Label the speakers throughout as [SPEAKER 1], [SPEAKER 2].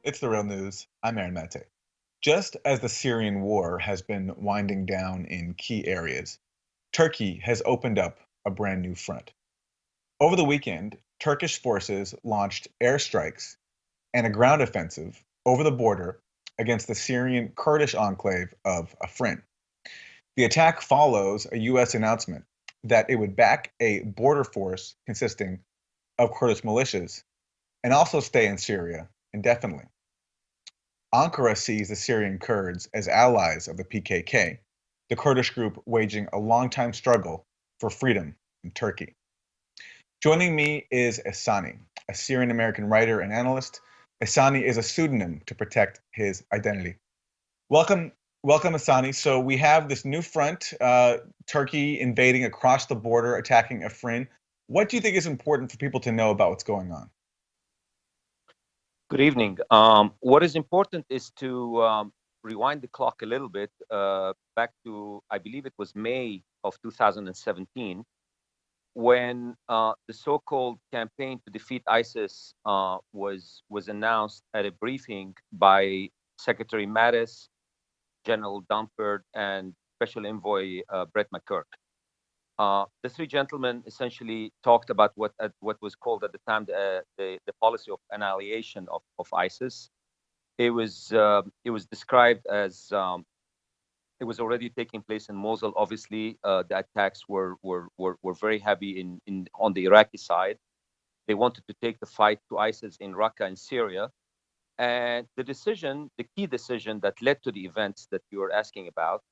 [SPEAKER 1] It's the real news. I'm Aaron Mate. Just as the Syrian war has been winding down in key areas, Turkey has opened up a brand new front. Over the weekend, Turkish forces launched airstrikes and a ground offensive over the border against the Syrian Kurdish enclave of Afrin. The attack follows a U.S. announcement that it would back a border force consisting of Kurdish militias and also stay in Syria indefinitely. Ankara sees the Syrian Kurds as allies of the PKK, the Kurdish group waging a long-time struggle for freedom in Turkey. Joining me is Ehsani, a Syrian-American writer and analyst. Ehsani is a pseudonym to protect his identity. Welcome, Ehsani. So we have this new front, Turkey invading across the border, attacking Afrin. What do you think is important for people to know about what's going on?
[SPEAKER 2] Good evening. What is important is to rewind the clock a little bit back to, I believe it was May of 2017, when the so-called campaign to defeat ISIS was announced at a briefing by Secretary Mattis, General Dunford, and Special Envoy Brett McCurk. The three gentlemen essentially talked about what was called at the time the policy of annihilation of ISIS. It was described as it was already taking place in Mosul. Obviously, the attacks were very heavy on the Iraqi side. They wanted to take the fight to ISIS in Raqqa in Syria, and the key decision that led to the events that you were asking about,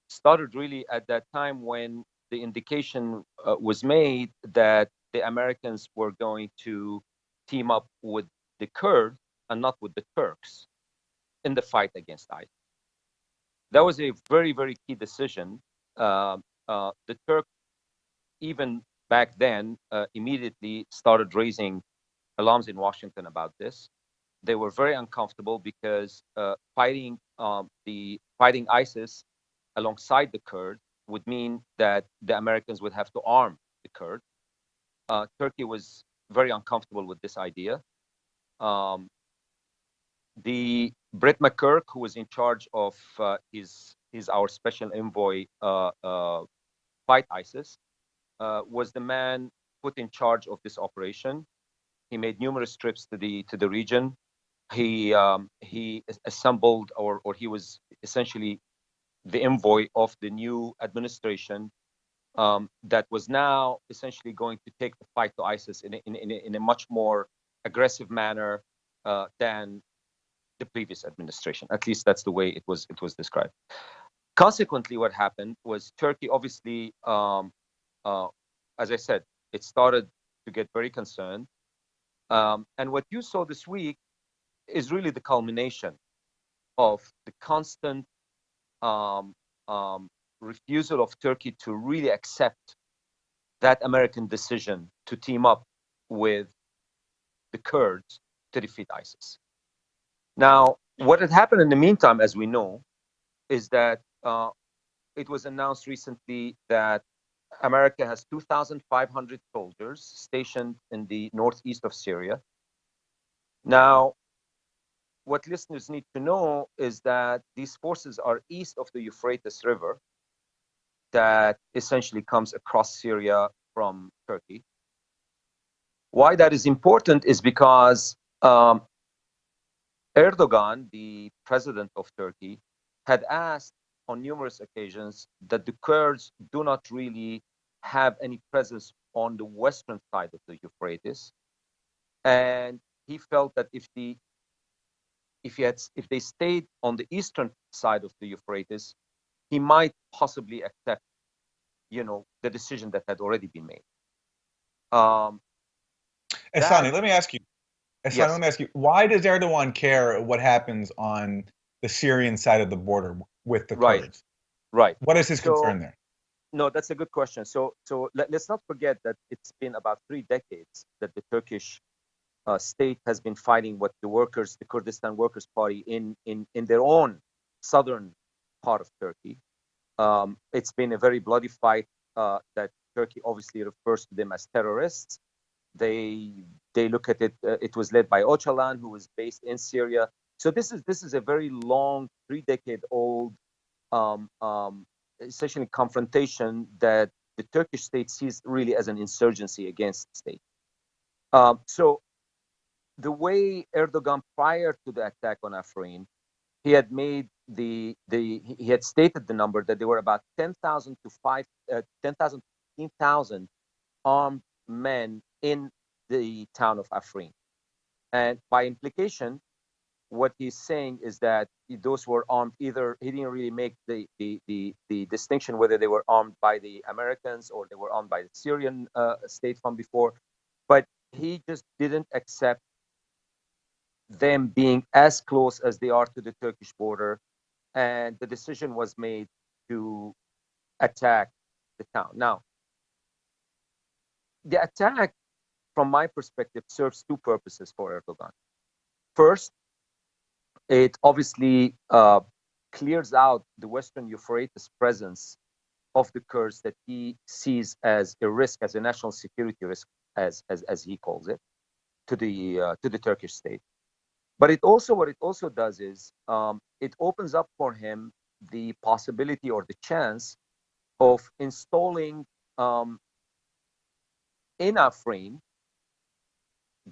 [SPEAKER 2] started really at that time when the indication was made that the Americans were going to team up with the Kurds and not with the Turks in the fight against ISIS. That was a very, very key decision. The Turks, even back then, immediately started raising alarms in Washington about this. They were very uncomfortable because fighting ISIS alongside the Kurds would mean that the Americans would have to arm the Kurds. Turkey was very uncomfortable with this idea. The Brett McCurk, who was in charge of is our special envoy fight ISIS, was the man put in charge of this operation. He made numerous trips to the region. He assembled or he was essentially the envoy of the new administration that was now essentially going to take the fight to ISIS in a much more aggressive manner than the previous administration. At least that's the way it was described. Consequently, what happened was Turkey, obviously, as I said, it started to get very concerned. And what you saw this week is really the culmination of the constant refusal of Turkey to really accept that American decision to team up with the Kurds to defeat ISIS. Now, what had happened in the meantime, as we know, is that it was announced recently that America has 2,500 soldiers stationed in the northeast of Syria. Now, what listeners need to know is that these forces are east of the Euphrates River that essentially comes across Syria from Turkey. Why that is important is because Erdogan, the president of Turkey, had asked on numerous occasions that the Kurds do not really have any presence on the western side of the Euphrates, and he felt that if they stayed on the eastern side of the Euphrates, he might possibly accept, the decision that had already been made.
[SPEAKER 1] Ehsani, let me ask you. Ehsani,
[SPEAKER 2] Yes.
[SPEAKER 1] let me ask you. Why does Erdogan care what happens on the Syrian side of the border with the Kurds?
[SPEAKER 2] Right.
[SPEAKER 1] What is his concern there?
[SPEAKER 2] No, that's a good question. So let's not forget that it's been about 3 decades that the Turkish state has been fighting what the Kurdistan Workers' Party in their own southern part of Turkey. It's been a very bloody fight that Turkey obviously refers to them as terrorists. They they look at it. It was led by Öcalan, who was based in Syria. So this is a very long, 3-decade-old, essentially confrontation that the Turkish state sees really as an insurgency against the state. So the way Erdogan, prior to the attack on Afrin, he had made he had stated the number that there were about 10,000 to 10,000 to 15,000 armed men in the town of Afrin. And by implication, what he's saying is that those were armed, either he didn't really make the distinction whether they were armed by the Americans or they were armed by the Syrian state from before, but he just didn't accept them being as close as they are to the Turkish border, and the decision was made to attack the town. Now, the attack, from my perspective, serves two purposes for Erdogan. First, it obviously clears out the Western Euphrates presence of the Kurds that he sees as a risk, as a national security risk, as he calls it, to the Turkish state. But what it also does is it opens up for him the possibility or the chance of installing in Afrin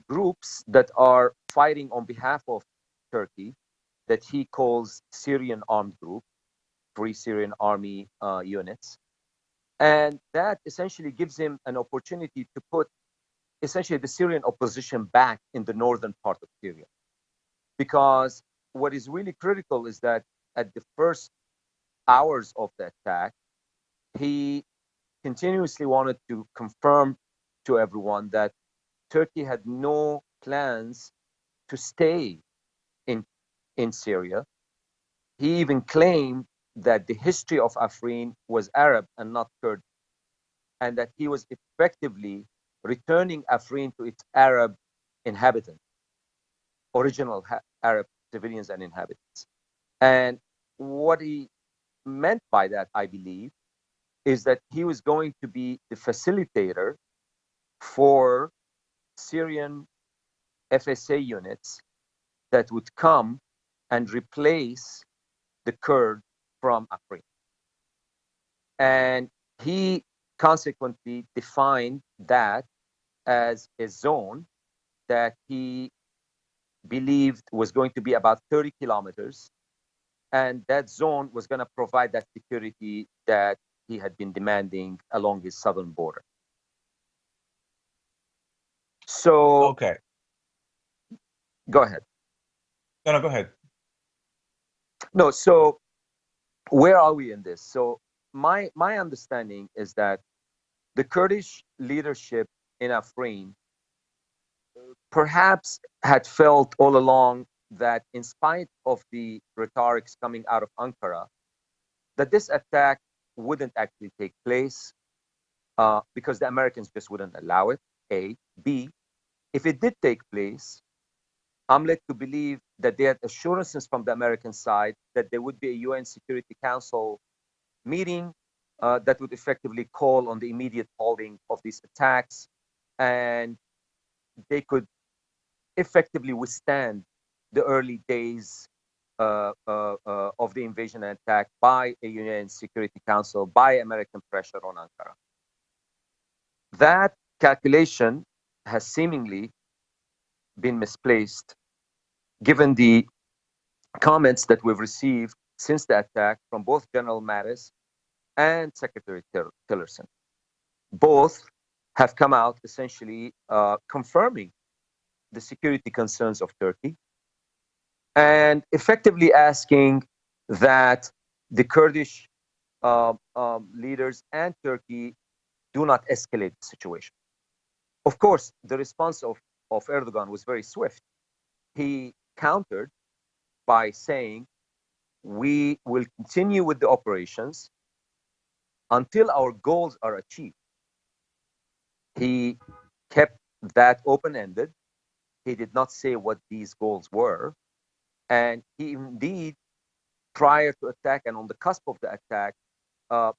[SPEAKER 2] groups that are fighting on behalf of Turkey, that he calls Syrian Armed Group, Free Syrian Army units. And that essentially gives him an opportunity to put essentially the Syrian opposition back in the northern part of Syria. Because what is really critical is that at the first hours of the attack, he continuously wanted to confirm to everyone that Turkey had no plans to stay in Syria. He even claimed that the history of Afrin was Arab and not Kurd, and that he was effectively returning Afrin to its Arab inhabitants, original Arab civilians and inhabitants. And what he meant by that, I believe, is that he was going to be the facilitator for Syrian FSA units that would come and replace the Kurd from Afrin. And he consequently defined that as a zone that he believed was going to be about 30 kilometers. And that zone was going to provide that security that he had been demanding along his southern border. So,
[SPEAKER 1] Okay.
[SPEAKER 2] Go ahead.
[SPEAKER 1] No, go ahead.
[SPEAKER 2] No, so where are we in this? So my understanding is that the Kurdish leadership in Afrin perhaps had felt all along that, in spite of the rhetorics coming out of Ankara, that this attack wouldn't actually take place because the Americans just wouldn't allow it, A. B, if it did take place, I'm led to believe that they had assurances from the American side that there would be a UN Security Council meeting that would effectively call on the immediate halting of these attacks, and they could effectively withstand the early days of the invasion and attack by a UN Security Council, by American pressure on Ankara. That calculation has seemingly been misplaced, given the comments that we've received since the attack from both General Mattis and Secretary Tillerson. Both have come out essentially confirming the security concerns of Turkey and effectively asking that the Kurdish leaders and Turkey do not escalate the situation. Of course, the response of Erdogan was very swift. He countered by saying, we will continue with the operations until our goals are achieved. He kept that open-ended. He did not say what these goals were. And he indeed, prior to attack and on the cusp of the attack,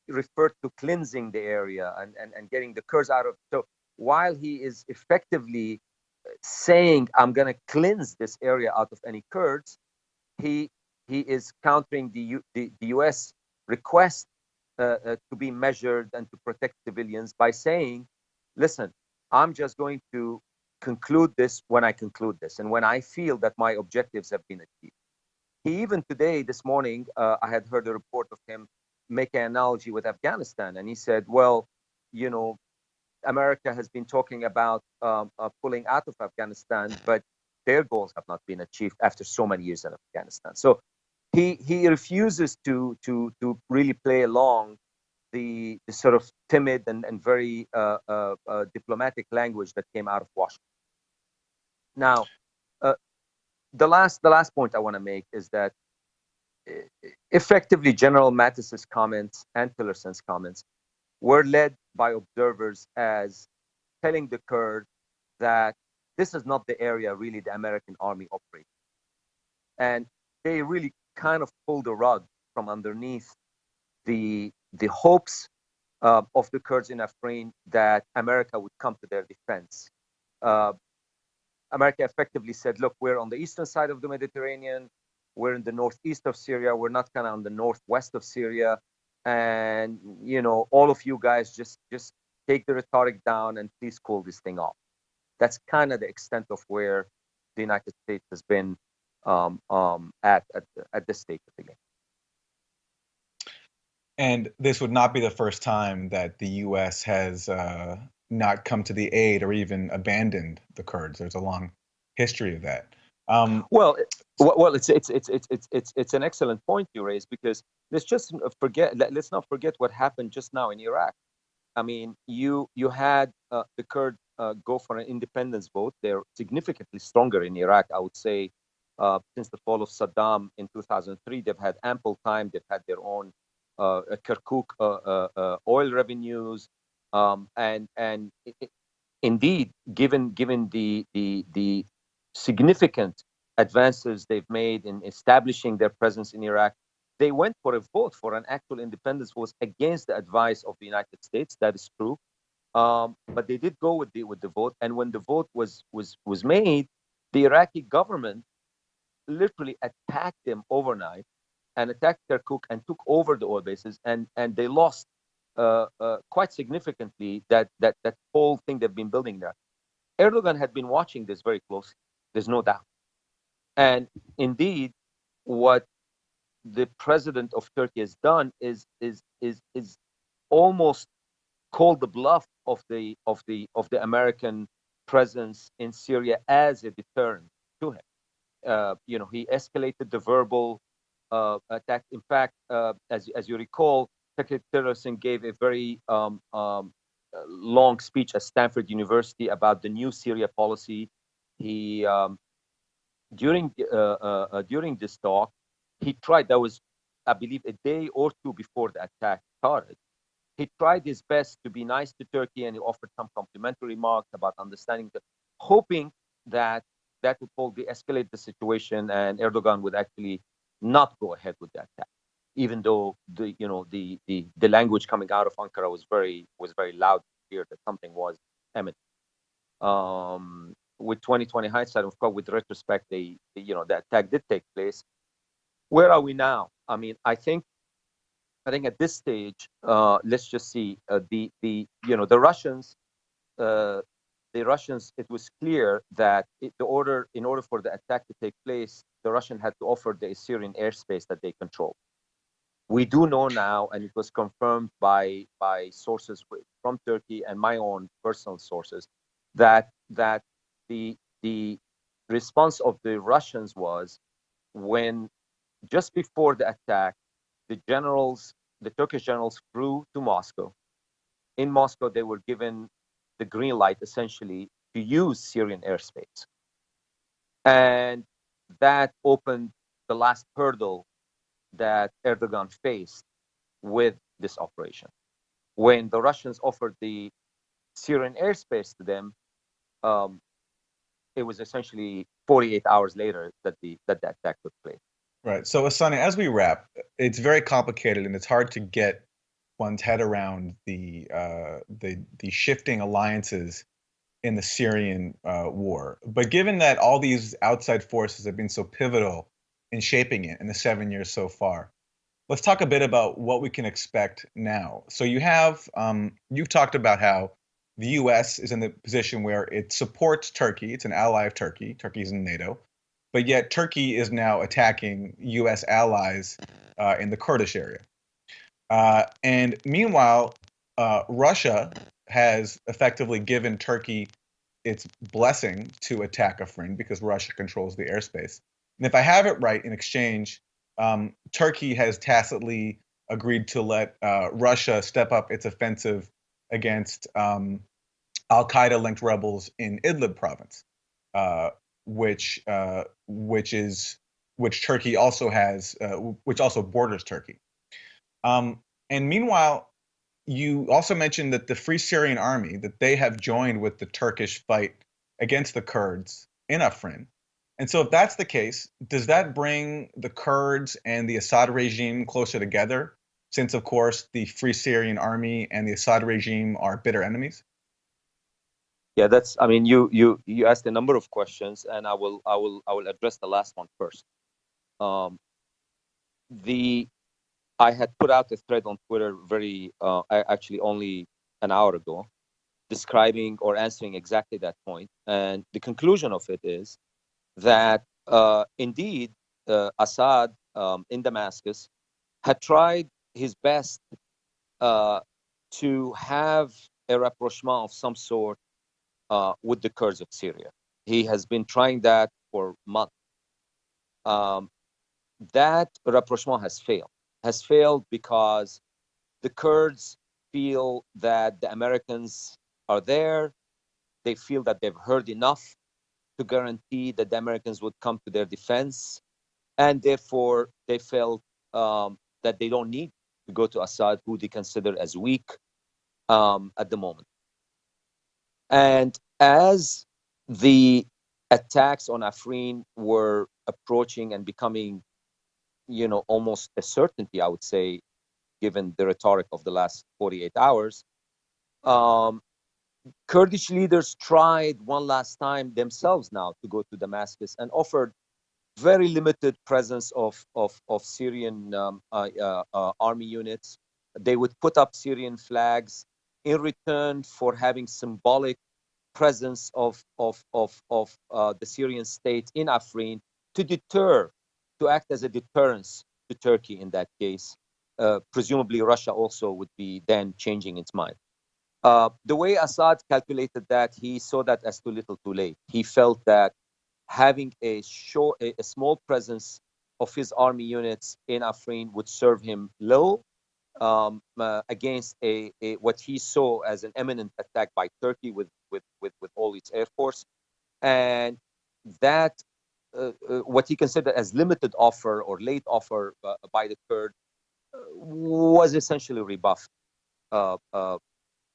[SPEAKER 2] referred to cleansing the area and getting the Kurds out of. So while he is effectively saying, I'm going to cleanse this area out of any Kurds, he is countering the U.S. request to be measured and to protect civilians by saying, listen, I'm just going to conclude this when I conclude this and when I feel that my objectives have been achieved. He even today, this morning, I had heard a report of him make an analogy with Afghanistan, and he said, well, you know, America has been talking about pulling out of Afghanistan, but their goals have not been achieved after so many years in Afghanistan. So he refuses to really play along the sort of timid and very diplomatic language that came out of Washington. Now, uh, the last point I want to make is that effectively General Mattis's comments and Tillerson's comments were led by observers as telling the Kurds that this is not the area really the American army operates. And they really kind of pulled the rug from underneath the hopes of the Kurds in Afrin that America would come to their defense. Uh, America effectively said, look, we're on the eastern side of the Mediterranean. We're in the northeast of Syria. We're not kind of on the northwest of Syria. And, you know, all of you guys just take the rhetoric down and please cool this thing off. That's kind of the extent of where the United States has been at this stage of the game.
[SPEAKER 1] And this would not be the first time that the U.S. has not come to the aid or even abandoned the Kurds. There's a long history of that.
[SPEAKER 2] Well, it's an excellent point you raise, because let's not forget what happened just now in Iraq. I mean, you had the Kurds go for an independence vote. They're significantly stronger in Iraq, I would say, since the fall of Saddam in 2003. They've had ample time. They've had their own Kirkuk oil revenues, and indeed, given the significant advances they've made in establishing their presence in Iraq, they went for a vote for an actual independence was against the advice of the United States. That is true, but they did go with the vote. And when the vote was made, the Iraqi government literally attacked them overnight and attacked Kirkuk and took over the oil bases, and they lost quite significantly that whole thing they've been building there. Erdogan had been watching this very closely. There's no doubt. And indeed, what the president of Turkey has done is almost called the bluff of the American presence in Syria as a deterrent to him. He escalated the verbal attack. In fact, as you recall, Secretary Tillerson gave a very long speech at Stanford University about the new Syria policy. He during this talk, he tried. That was, I believe, a day or two before the attack started. He tried his best to be nice to Turkey, and he offered some complimentary remarks about understanding, hoping that would probably escalate the situation, and Erdogan would actually not go ahead with that attack, even though the language coming out of Ankara was very loud and clear that something was imminent. With 2020 hindsight, of course, with retrospect, the attack did take place. Where are we now? I mean, I think at this stage, let's just see the Russians. The Russians, it was clear that in order for the attack to take place, the Russian had to offer the Syrian airspace that they control. We do know now, and it was confirmed by sources from Turkey and my own personal sources, that the response of the Russians was, when just before the attack, the Turkish generals flew to Moscow. In Moscow, they were given the green light, essentially, to use Syrian airspace. And that opened the last hurdle that Erdogan faced with this operation. When the Russians offered the Syrian airspace to them, it was essentially 48 hours later that the attack took place.
[SPEAKER 1] Right. So, Ehsani, as we wrap, it's very complicated and it's hard to get one's head around the shifting alliances in the Syrian war. But given that all these outside forces have been so pivotal in shaping it in the 7 years so far, let's talk a bit about what we can expect now. So you've talked about how the U.S. is in the position where it supports Turkey. It's an ally of Turkey. Turkey's in NATO, but yet Turkey is now attacking U.S. allies in the Kurdish area. And meanwhile, Russia has effectively given Turkey its blessing to attack Afrin because Russia controls the airspace. And if I have it right, in exchange, Turkey has tacitly agreed to let Russia step up its offensive against Al-Qaeda-linked rebels in Idlib province, uh, which uh, which is which Turkey also has, which also borders Turkey. Um, and meanwhile, you also mentioned that the Free Syrian Army that they have joined with the Turkish fight against the Kurds in Afrin. And so, if that's the case, does that bring the Kurds and the Assad regime closer together? Since, of course, the Free Syrian Army and the Assad regime are bitter enemies.
[SPEAKER 2] Yeah, that's. I mean, you asked a number of questions, and I will address the last one first. Um, the I had put out a thread on Twitter actually only an hour ago, describing or answering exactly that point. And the conclusion of it is that indeed Assad in Damascus had tried his best uh, to have a rapprochement of some sort with the Kurds of Syria. He has been trying that for months. Um, that rapprochement has failed because the Kurds feel that the Americans are there. They feel that they've heard enough to guarantee that the Americans would come to their defense. And therefore, they felt that they don't need to go to Assad, who they consider as weak at the moment. And as the attacks on Afrin were approaching and becoming, almost a certainty, I would say, given the rhetoric of the last 48 hours, um, Kurdish leaders tried one last time themselves now to go to Damascus and offered very limited presence of Syrian army units. They would put up Syrian flags in return for having symbolic presence of the Syrian state in Afrin to act as a deterrence to Turkey in that case. Presumably, Russia also would be then changing its mind. The way Assad calculated that, he saw that as too little too late. He felt that having a small presence of his army units in Afrin would serve him low against what he saw as an imminent attack by Turkey with all its air force. And that what he considered as limited offer or late offer by the Kurd was essentially rebuffed uh, uh,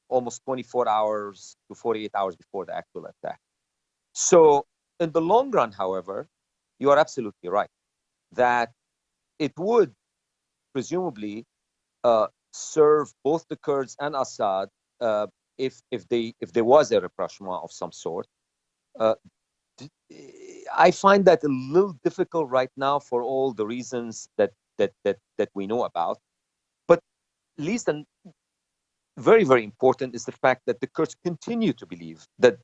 [SPEAKER 2] almost 24 hours to 48 hours before the actual attack. So in the long run, however, you are absolutely right that it would presumably serve both the Kurds and Assad if there was a rapprochement of some sort. Uh, I find that a little difficult right now for all the reasons that we know about. But least and very, very important is the fact that the Kurds continue to believe that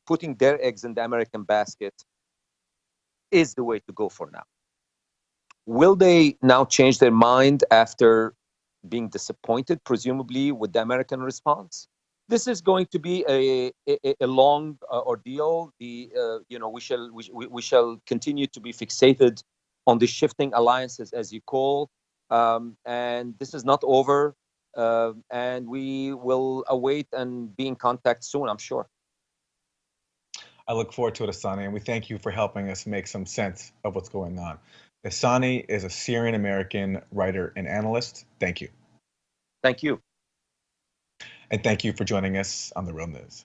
[SPEAKER 2] putting their eggs in the American basket is the way to go for now. Will they now change their mind after being disappointed, presumably, with the American response? This is going to be a long ordeal. We shall continue to be fixated on the shifting alliances, as you call, and this is not over. And we will await and be in contact soon, I'm sure.
[SPEAKER 1] I look forward to it, Ehsani, and we thank you for helping us make some sense of what's going on. Ehsani is a Syrian-American writer and analyst. Thank you.
[SPEAKER 2] Thank you.
[SPEAKER 1] And thank you for joining us on The Real News.